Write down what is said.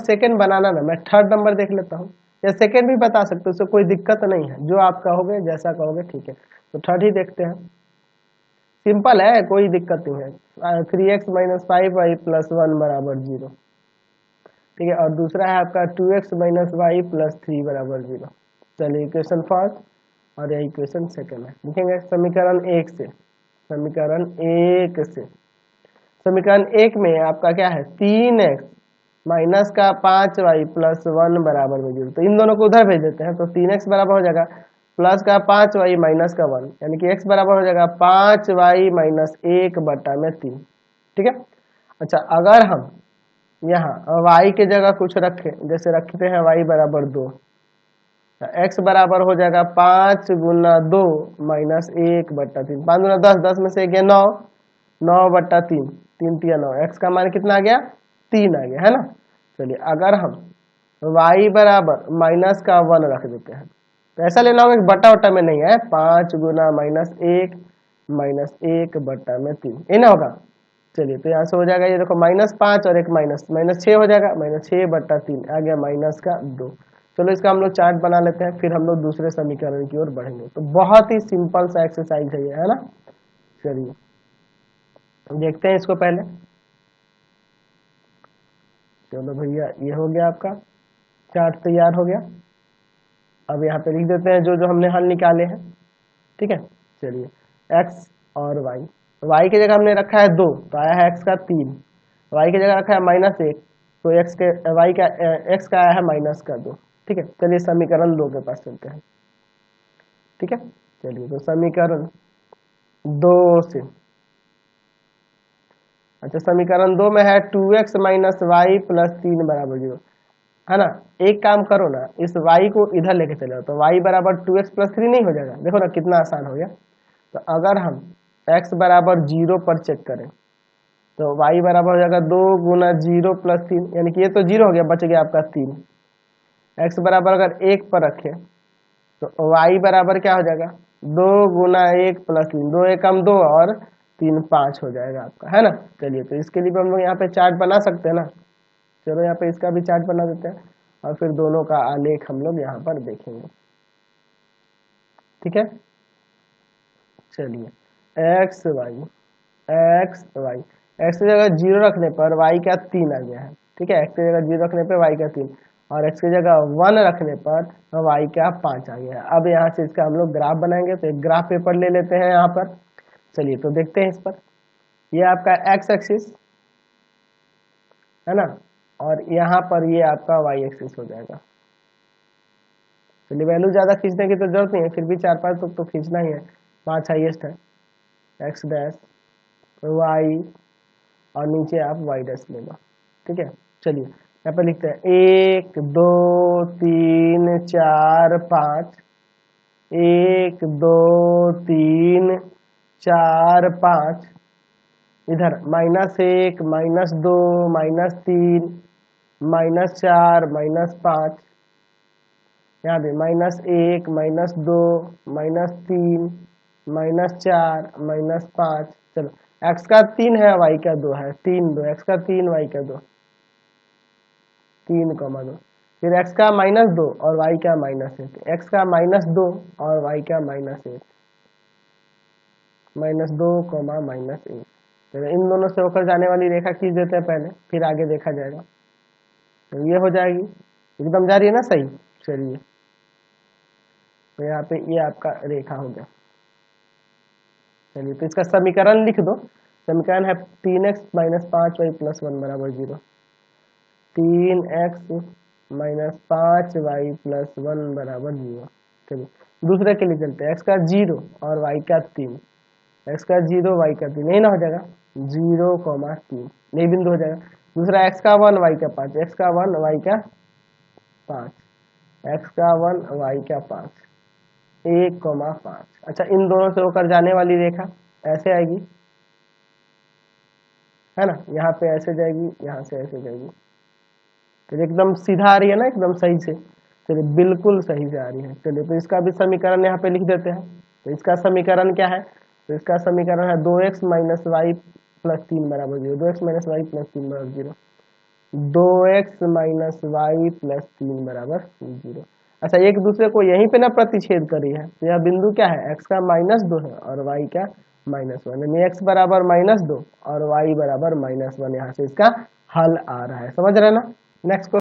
Second बनाना ना, मैं third number देख लेता हूँ, या सेकंड भी बता सकते हो, उससे कोई दिक्कत नहीं है, जो आप कहोगे जैसा कहोगे ठीक है। तो थर्ड ही देखते हैं, सिंपल है, कोई दिक्कत नहीं है। 3x माइनस 5y प्लस 1 बराबर 0, ठीक है। और दूसरा है आपका 2x माइनस वाई प्लस 3 बराबर 0। चलिए इक्वेशन फर्स्ट और यह इक्वेशन सेकंड है, लिखेंगे समीकरण 1 से। समीकरण 1 से, समीकरण 1 में आपका क्या है, 3x माइनस का 5y प्लस 1 बराबर में 0, तो इन दोनों को उधर भेज देते हैं, तो 3x बराबर हो जाएगा प्लस का 5y माइनस का 1, यानी कि x बराबर हो जाएगा 5y माइनस 1 बटा में 3, ठीक है। अच्छा, अगर हम यहाँ y के जगह कुछ रखें, जैसे रखते हैं y बराबर 2, x बराबर हो जाएगा 5 गुना 2 माइनस 1 बट्टा 3, 5 गुना 10, 10 में से गया 9, 9 बट्टा 3, 3 तिया 9, x का मान कितना आ गया, 3 आ गया, है ना। चलिए अगर हम y बराबर माइनस का 1 रख देते हैं, तो ऐसा लेना होगा कि बट्टा वट्टा में नहीं है, 5 गुना माइनस 1 बट्टा में 3, ये ना होगा। चलिए तो यहाँ से हो जाएगा, ये देखो -5 और एक माइनस 6 हो जाएगा, -6 बट्टा 3 आ गया माइनस का 2। चलो इसका हम लोग चार्ट बना लेते हैं, फिर हम लोग दूसरे समीकरण की ओर बढ़ेंगे। तो बहुत ही सिंपल सा एक्सरसाइज है ये, है ना। चलिए देखते हैं इसको पहले। चलो भैया ये हो गया, आपका चार्ट तैयार हो गया। अब यहाँ पे लिख देते हैं जो जो हमने हल निकाले हैं, ठीक है। चलिए x और y, y की जगह हमने रखा है 2, तो आया है x का 3, y की जगह रखा है -1, तो x का आया है माइनस का 2, ठीक है। चलिए समीकरण 2 के पास चलते हैं, ठीक है। चलिए तो समीकरण 2 से, अच्छा समीकरण 2 में है 2x माइनस वाई प्लस 3 बराबर 0, है ना। एक काम करो ना, इस y को इधर लेके चले जाओ, तो y बराबर 2x प्लस 3 नहीं हो जाएगा, देखो ना कितना आसान हो गया। तो अगर हम x बराबर 0 पर चेक करें, तो y बराबर हो जाएगा 2 गुना 0 प्लस 3, यानी कि ये तो 0 हो गया, बच गया आपका 3। x बराबर अगर 1 पर रखें, तो y बराबर क्या हो जाएगा, 2 गुना 1 प्लस 3, 2 1 कम 2 और 3 5 हो जाएगा आपका, है ना। चलिए तो इसके लिए भी हम लोग यहाँ पे चार्ट बना सकते हैं ना। चलो यहाँ पे इसका भी चार्ट बना देते हैं, और फिर दोनों का आलेख हम लोग यहाँ पर देखेंगे, ठीक है। चलिए एक्स वाई एक्स की जगह 0 रखने पर y का 3 आ गया है, ठीक है। एक्स की जगह 0 रखने पर y का 3, और x की जगह 1 रखने पर y का 5 आ गया है। अब यहाँ से इसका हम लोग ग्राफ बनाएंगे, तो एक ग्राफ पेपर ले लेते हैं यहाँ पर। चलिए तो देखते हैं इस पर, ये आपका x एक्सिस है ना, और यहाँ पर ये आपका y एक्सिस हो जाएगा। चलिए वैल्यू ज़्यादा खींचने की तो जरूरत नहीं है, फिर भी 4-5 तो खींचना ही है, 5 हाईएस्ट है, x डैश y और नीचे आप y डैश ले लो, ठीक है। चलिए यहाँ पर लिखते हैं 1 2 3 4 5, 1 2 3 4 5, इधर -1 -2 -3 -4 -5, यहाँ पे -1 -2 -3 -4 -5। चलो x का 3 है, y का 2 है, 3 2, x का 3 y का 2, 3,2, फिर x का -2 और y का -1, x का -2 और y का -1, -2, -1। तो इन दोनों से होकर जाने वाली रेखा खींच देते हैं पहले, फिर आगे देखा जाएगा। तो ये हो जाएगी, एकदम जा रही है ना सही। चलिए तो यहाँ पे ये आपका रेखा हो गया। चलिए तो इसका समीकरण लिख दो, समीकरण है 3x माइनस 5y प्लस 1 बराबर 0, 3x माइनस 5y प्लस 1 बराबर 0। चलिए दूसरे के लिए चलते हैं, x का 0 और y का 3, x का 0 y का 3, नहीं ना हो जाएगा 0, 3 नहीं बिंदु हो जाएगा। दूसरा x का 1 y का 5, x का 1 y का 5, x का 1 y का 5, 1,5। अच्छा इन दोनों से होकर जाने वाली रेखा ऐसे आएगी, है ना, यहाँ पे ऐसे जाएगी, यहाँ से ऐसे जाएगी, तो एकदम सीधा आ रही है ना, एकदम सही से। चलिए बिल्कुल सही से आ रही है। चलिए तो इसका भी समीकरण यहाँ पे लिख देते हैं। तो इसका समीकरण क्या है, तो इसका समीकरण है 2x माइनस वाई प्लस 3 बराबर 0, 2x माइनस वाई प्लस 3 बराबर 0। 2x माइनस वाई प्लस 3 बराबर 0। अच्छा, एक दूसरे को यहीं पे ना प्रतिच्छेद करी है, तो यह बिंदु क्या है, x का -2 है और y क्या -1, यानी x बराबर -2 और y बराबर -1, यहाँ से इसका हल आ रहा है। समझ रहे ना। नेक्स्ट